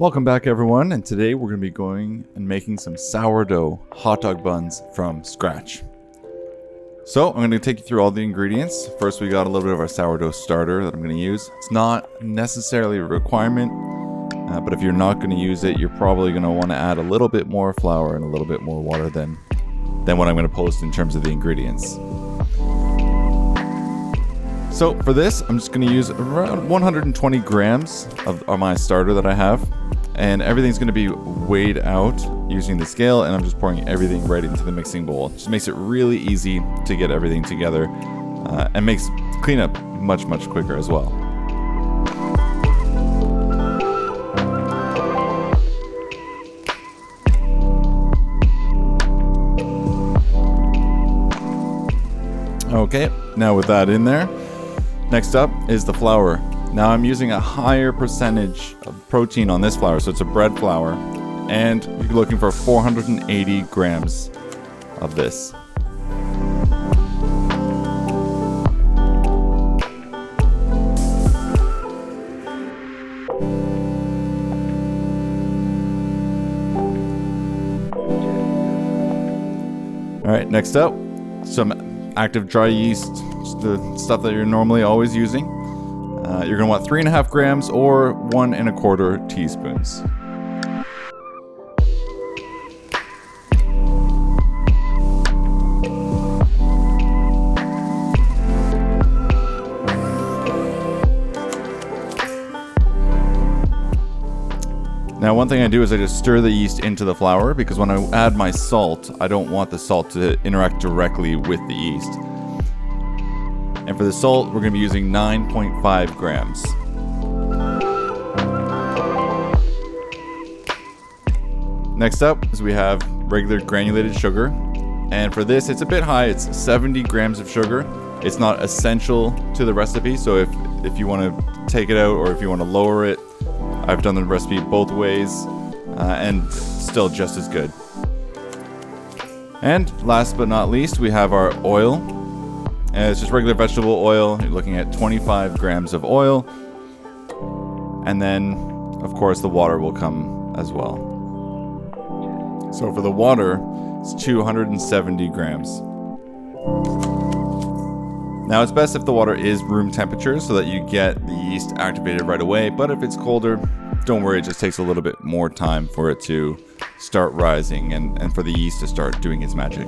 Welcome back, everyone, and today we're going to be going and making some sourdough hot dog buns from scratch. So I'm going to take you through all the ingredients. First, we got a little bit of our sourdough starter that I'm going to use. It's not necessarily a requirement, but if you're not going to use it, you're probably going to want to add a little bit more flour and a little bit more water than what I'm going to post in terms of the ingredients. So for this, I'm just going to use around 120 grams of my starter that I have. And everything's going to be weighed out using the scale, and I'm just pouring everything right into the mixing bowl. It just makes it really easy to get everything together and makes cleanup much quicker as well. Okay, now with that in there, next up is the flour. Now I'm using a higher percentage of protein on this flour, so it's a bread flour, and you're looking for 480 grams of this. Alright, next up, some active dry yeast, the stuff that you're normally always using. You're going to want 3.5 grams or 1.25 teaspoons. Now, one thing I do is I just stir the yeast into the flour, because when I add my salt, I don't want the salt to interact directly with the yeast. And for the salt, we're going to be using 9.5 grams. Next up is we have regular granulated sugar. And for this, it's a bit high. It's 70 grams of sugar. It's not essential to the recipe, so if you want to take it out or if you want to lower it, I've done the recipe both ways, and still just as good. And last but not least, we have our oil. And it's just regular vegetable oil. You're looking at 25 grams of oil. And then, of course, the water will come as well. So for the water, it's 270 grams. Now, it's best if the water is room temperature so that you get the yeast activated right away. But if it's colder, don't worry, it just takes a little bit more time for it to start rising and for the yeast to start doing its magic.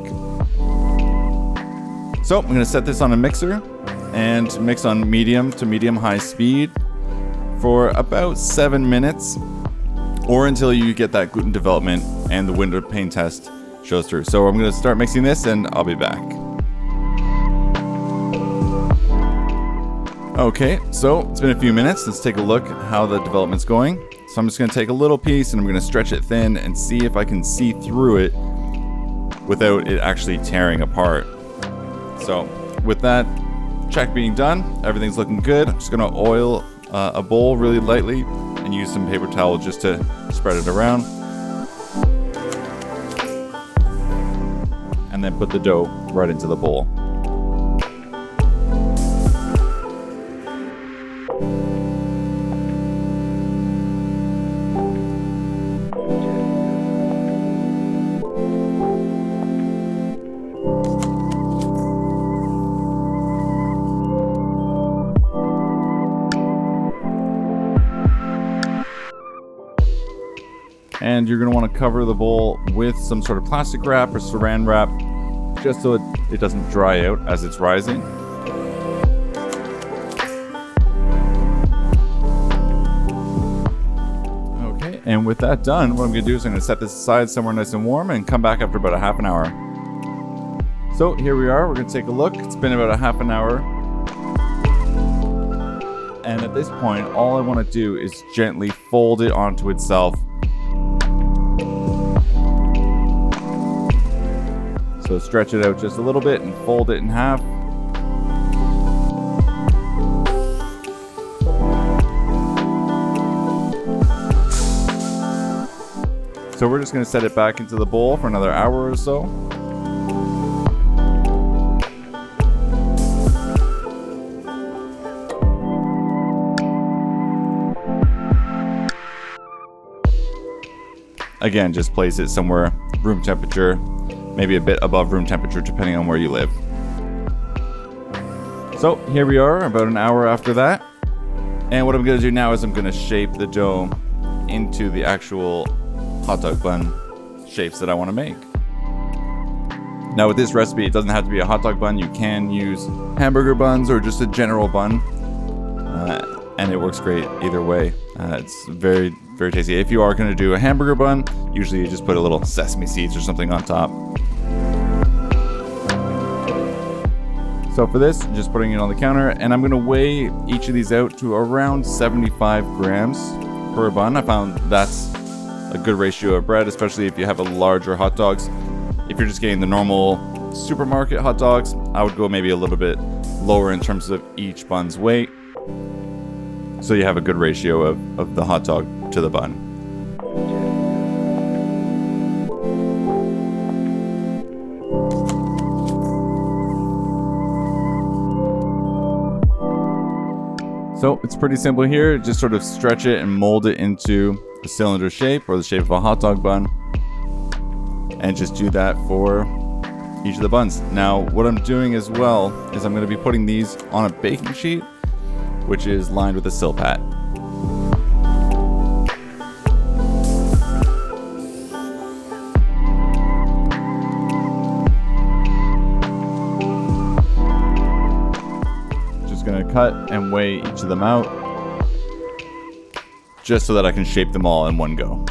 So I'm going to set this on a mixer and mix on medium to medium-high speed for about 7 minutes, or until you get that gluten development and the windowpane test shows through. So I'm going to start mixing this and I'll be back. Okay, so it's been a few minutes. Let's take a look at how the development's going. So I'm just going to take a little piece and I'm going to stretch it thin and see if I can see through it without it actually tearing apart. So with that check being done, everything's looking good. I'm just going to oil a bowl really lightly and use some paper towel just to spread it around. And then put the dough right into the bowl. And you're going to want to cover the bowl with some sort of plastic wrap or saran wrap, just so it doesn't dry out as it's rising. Okay, and with that done, what I'm going to do is I'm going to set this aside somewhere nice and warm and come back after about a half an hour. So here we are, we're going to take a look. It's been about a half an hour. And at this point, all I want to do is gently fold it onto itself. So stretch it out just a little bit and fold it in half. So we're just going to set it back into the bowl for another hour or so. again, just place it somewhere room temperature, maybe a bit above room temperature depending on where you live. So here we are about an hour after that. And what I'm going to do now is I'm going to shape the dough into the actual hot dog bun shapes that I want to make. Now with this recipe, it doesn't have to be a hot dog bun. You can use hamburger buns or just a general bun. And it works great either way. It's very, very tasty. If you are going to do a hamburger bun, usually you just put a little sesame seeds or something on top. So for this, just putting it on the counter, and I'm going to weigh each of these out to around 75 grams per bun. I found that's a good ratio of bread, especially if you have a larger hot dogs. If you're just getting the normal supermarket hot dogs, I would go maybe a little bit lower in terms of each bun's weight, so you have a good ratio of the hot dog to the bun. So it's pretty simple here. Just sort of stretch it and mold it into a cylinder shape or the shape of a hot dog bun. And just do that for each of the buns. Now, what I'm doing as well is I'm going to be putting these on a baking sheet, which is lined with a silpat. Just going to cut and weigh each of them out, just so that I can shape them all in one go.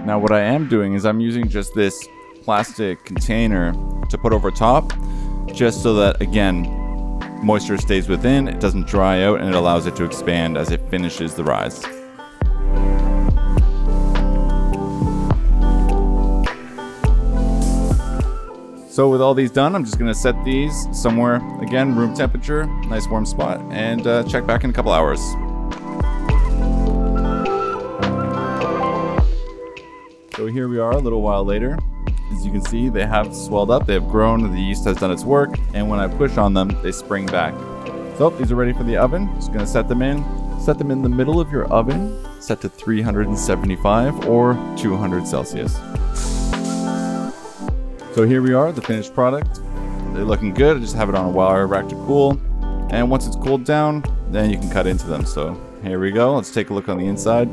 Now what I am doing is I'm using just this plastic container to put over top, just so that, again, moisture stays within, it doesn't dry out, and it allows it to expand as it finishes the rise. So with all these done, I'm just going to set these somewhere, again, room temperature, nice warm spot, and check back in a couple hours. So here we are a little while later. As you can see, they have swelled up, they have grown, the yeast has done its work, and when I push on them, they spring back. So these are ready for the oven. Just gonna set them in. Set them in the middle of your oven, set to 375 or 200 Celsius. So here we are, the finished product. They're looking good. I just have it on a wire rack to cool. And once it's cooled down, then you can cut into them. So here we go. Let's take a look on the inside.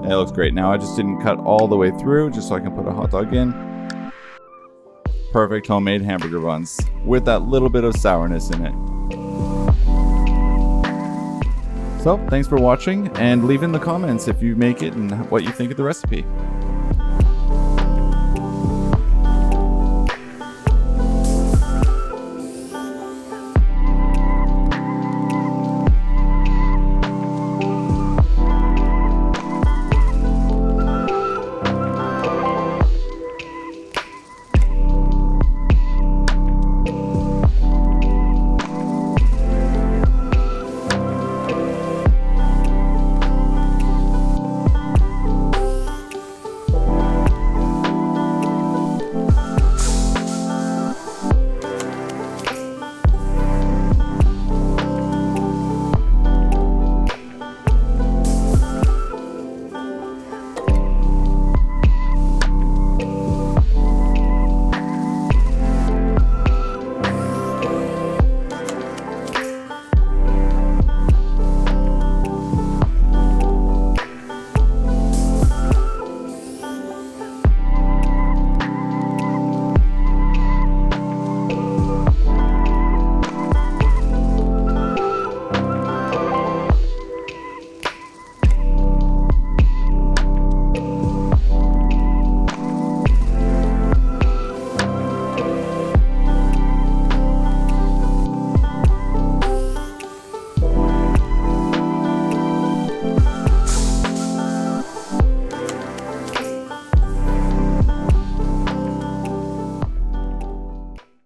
It looks great. Now I just didn't cut all the way through, just so I can put a hot dog in. Perfect homemade hamburger buns with that little bit of sourness in it. So thanks for watching, and leave in the comments if you make it and what you think of the recipe.